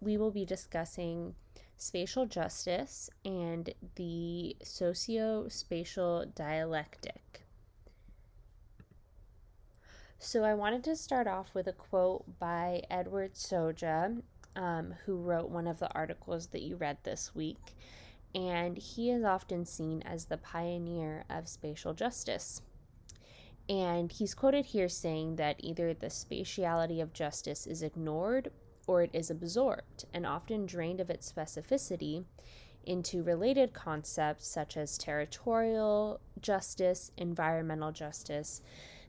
we will be discussing spatial justice and the socio-spatial dialectic. So I wanted to start off with a quote by Edward Soja, who wrote one of the articles that you read this week, and he is often seen as the pioneer of spatial justice. And he's quoted here saying that either the spatiality of justice is ignored or it is absorbed and often drained of its specificity into related concepts such as territorial justice, environmental justice,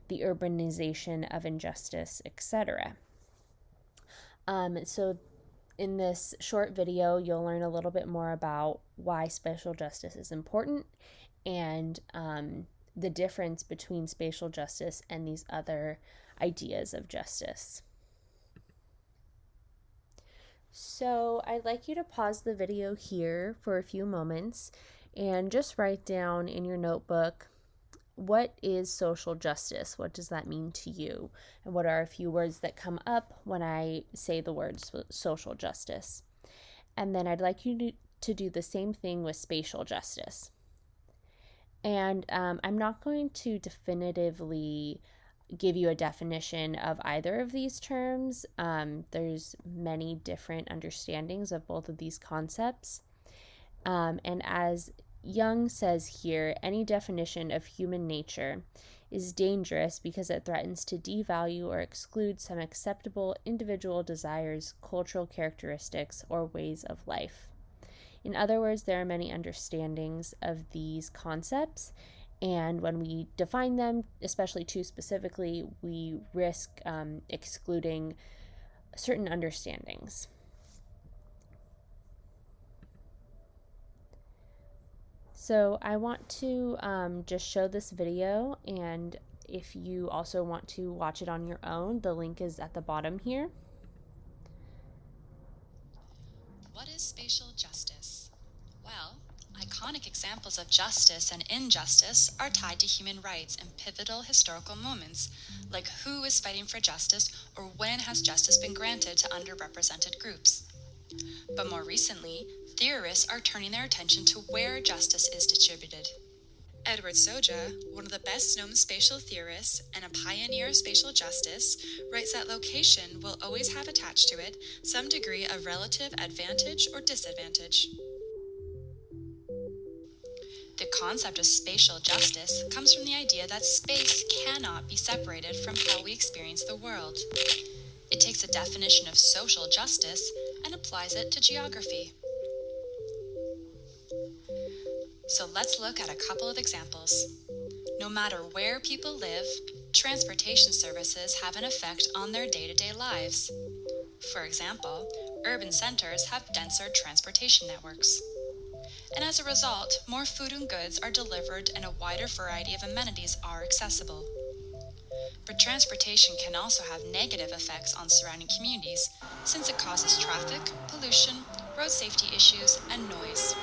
the urbanization of injustice, etc. So in this short video, you'll learn a little bit more about why spatial justice is important and the difference between spatial justice and these other ideas of justice. So I'd like you to pause the video here for a few moments and just write down in your notebook, what is social justice? What does that mean to you? And what are a few words that come up when I say the words social justice? And then I'd like you to do the same thing with spatial justice. And I'm not going to definitively give you a definition of either of these terms. There's many different understandings of both of these concepts. And as Young says here, any definition of human nature is dangerous because it threatens to devalue or exclude some acceptable individual desires, cultural characteristics, or ways of life. In other words, there are many understandings of these concepts, and when we define them, especially too specifically, we risk excluding certain understandings. So I want to just show this video, and if you also want to watch it on your own, the link is at the bottom here. What is spatial justice? Well, iconic examples of justice and injustice are tied to human rights in pivotal historical moments, like who is fighting for justice or when has justice been granted to underrepresented groups. But more recently, theorists are turning their attention to where justice is distributed. Edward Soja, one of the best-known spatial theorists and a pioneer of spatial justice, writes that location will always have attached to it some degree of relative advantage or disadvantage. The concept of spatial justice comes from the idea that space cannot be separated from how we experience the world. It takes a definition of social justice and applies it to geography. So let's look at a couple of examples. No matter where people live, transportation services have an effect on their day-to-day lives. For example, urban centers have denser transportation networks. And as a result, more food and goods are delivered and a wider variety of amenities are accessible. But transportation can also have negative effects on surrounding communities, since it causes traffic, pollution, road safety issues, and noise.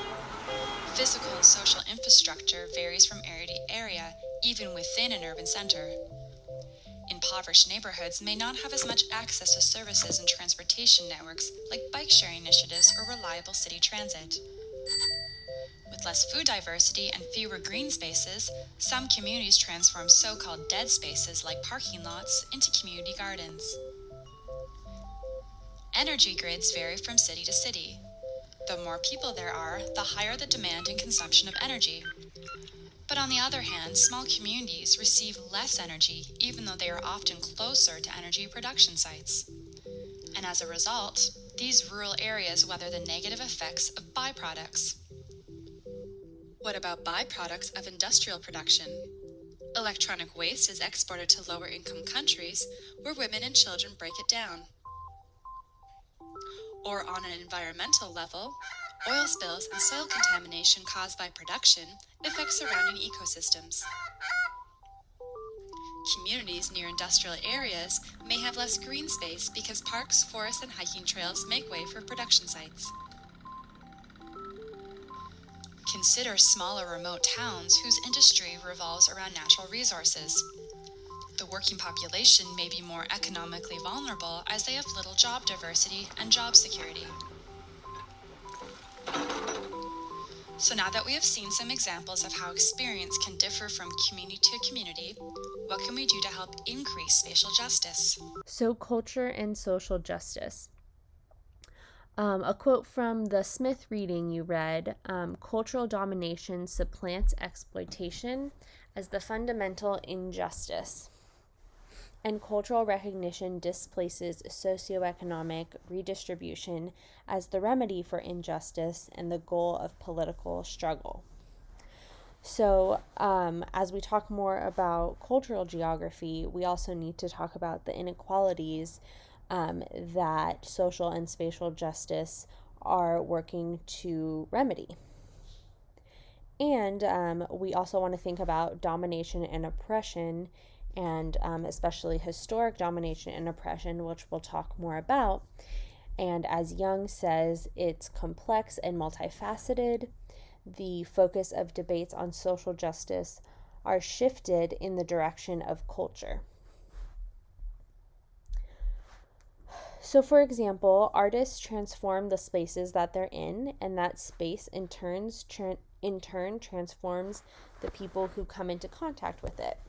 Physical and social infrastructure varies from area to area, even within an urban center. Impoverished neighborhoods may not have as much access to services and transportation networks like bike-sharing initiatives or reliable city transit. With less food diversity and fewer green spaces, some communities transform so-called dead spaces like parking lots into community gardens. Energy grids vary from city to city. The more people there are, the higher the demand and consumption of energy. But on the other hand, small communities receive less energy, even though they are often closer to energy production sites. And as a result, these rural areas weather the negative effects of byproducts. What about byproducts of industrial production? Electronic waste is exported to lower-income countries where women and children break it down. Or on an environmental level, oil spills and soil contamination caused by production affect surrounding ecosystems. Communities near industrial areas may have less green space because parks, forests, and hiking trails make way for production sites. Consider smaller remote towns whose industry revolves around natural resources. The The working population may be more economically vulnerable as they have little job diversity and job security. So now that we have seen some examples of how experience can differ from community to community, what can we do to help increase spatial justice? So, culture and social justice. A quote from the Smith reading you read: cultural domination supplants exploitation as the fundamental injustice, and cultural recognition displaces socioeconomic redistribution as the remedy for injustice and the goal of political struggle. So, as we talk more about cultural geography, we also need to talk about the inequalities that social and spatial justice are working to remedy. And we also want to think about domination and oppression, and especially historic domination and oppression, which we'll talk more about. And as Young says, it's complex and multifaceted. The focus of debates on social justice are shifted in the direction of culture. So, for example, artists transform the spaces that they're in, and that space in turn transforms the people who come into contact with it.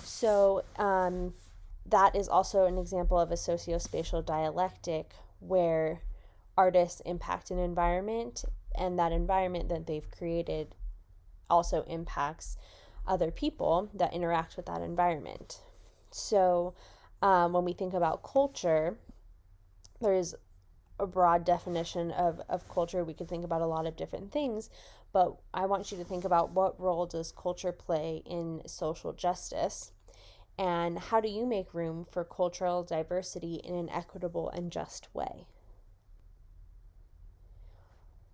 So, that is also an example of a sociospatial dialectic where artists impact an environment, and that environment that they've created also impacts other people that interact with that environment. So, when we think about culture, there is a broad definition of culture. We could think about a lot of different things, but I want you to think about what role does culture play in social justice, and how do you make room for cultural diversity in an equitable and just way?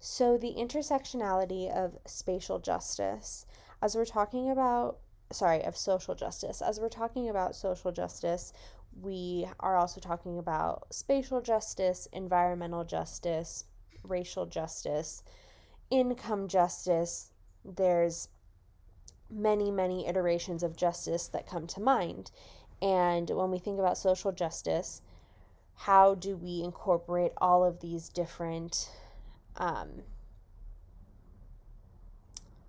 So, the intersectionality of spatial justice, as we're talking about, of social justice, as we're talking about social justice, we are also talking about spatial justice, environmental justice, racial justice, income justice. There's many iterations of justice that come to mind. And when we think about social justice, how do we incorporate all of these different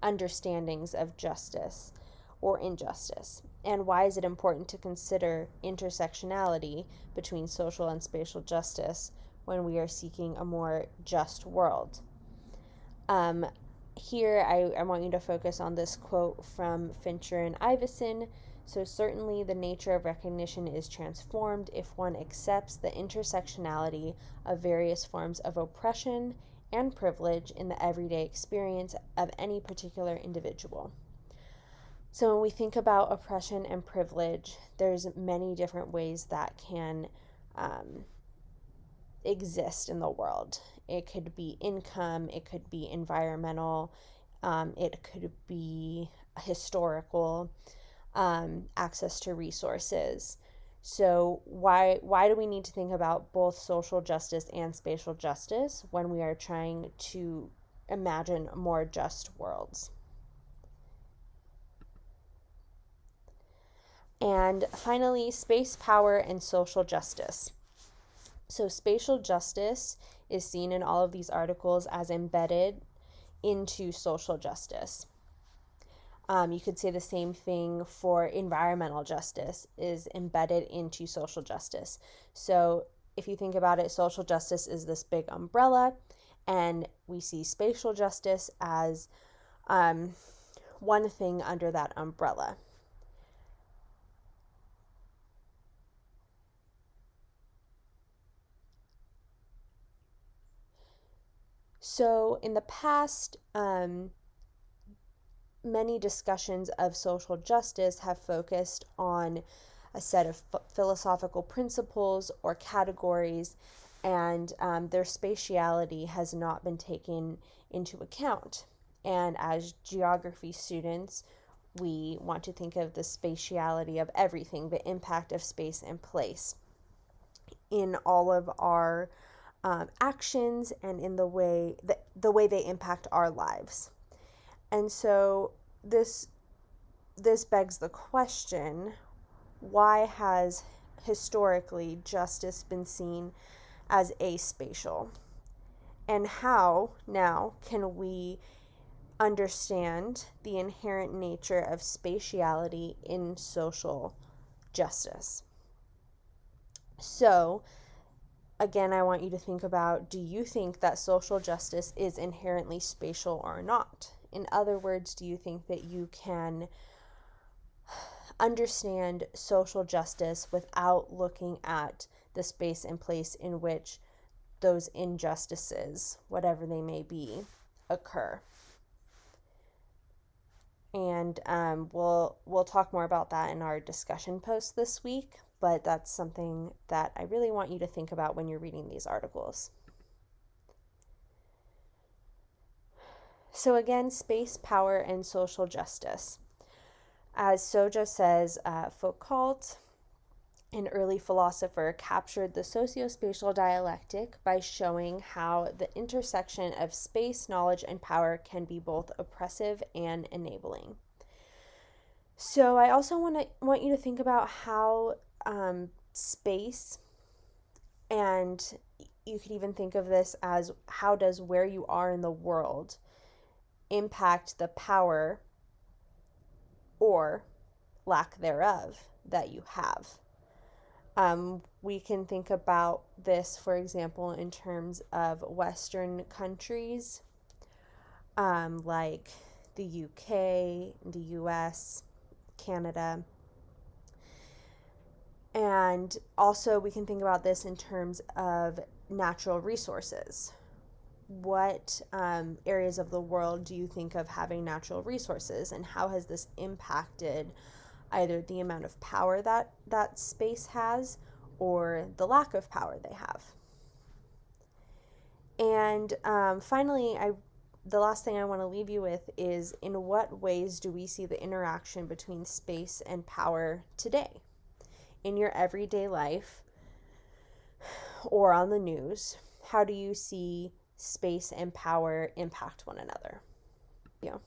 understandings of justice or injustice? And why is it important to consider intersectionality between social and spatial justice when we are seeking a more just world? Here, I want you to focus on this quote from Fincher and Iveson. So, certainly the nature of recognition is transformed if one accepts the intersectionality of various forms of oppression and privilege in the everyday experience of any particular individual. So when we think about oppression and privilege, there's many different ways that can exist in the world. It could be income, it could be environmental, it could be historical, access to resources. So why do we need to think about both social justice and spatial justice when we are trying to imagine more just worlds? And finally, space, power, and social justice. So spatial justice is seen in all of these articles as embedded into social justice. You could say the same thing for environmental justice is embedded into social justice. So if you think about it, social justice is this big umbrella, and we see spatial justice as one thing under that umbrella. So in the past, many discussions of social justice have focused on a set of philosophical principles or categories, and their spatiality has not been taken into account. And as geography students, we want to think of the spatiality of everything, the impact of space and place in all of our actions and in the way they impact our lives. And so this begs the question, why has historically justice been seen as aspatial? And how now can we understand the inherent nature of spatiality in social justice? So, again, I want you to think about, do you think that social justice is inherently spatial or not? In other words, do you think that you can understand social justice without looking at the space and place in which those injustices, whatever they may be, occur? And we'll talk more about that in our discussion post this week, but that's something that I really want you to think about when you're reading these articles. So again, space, power, and social justice. As Soja says, Foucault, an early philosopher, captured the sociospatial dialectic by showing how the intersection of space, knowledge, and power can be both oppressive and enabling. So I also want you to think about how space, and you could even think of this as, how does where you are in the world impact the power or lack thereof that you have. We can think about this, for example, in terms of Western countries, like the UK, the US, Canada. And also, we can think about this in terms of natural resources. What areas of the world do you think of having natural resources, and how has this impacted either the amount of power that space has or the lack of power they have? And finally, the last thing I want to leave you with is, in what ways do we see the interaction between space and power today? In your everyday life or on the news, how do you see space and power impact one another? Yeah.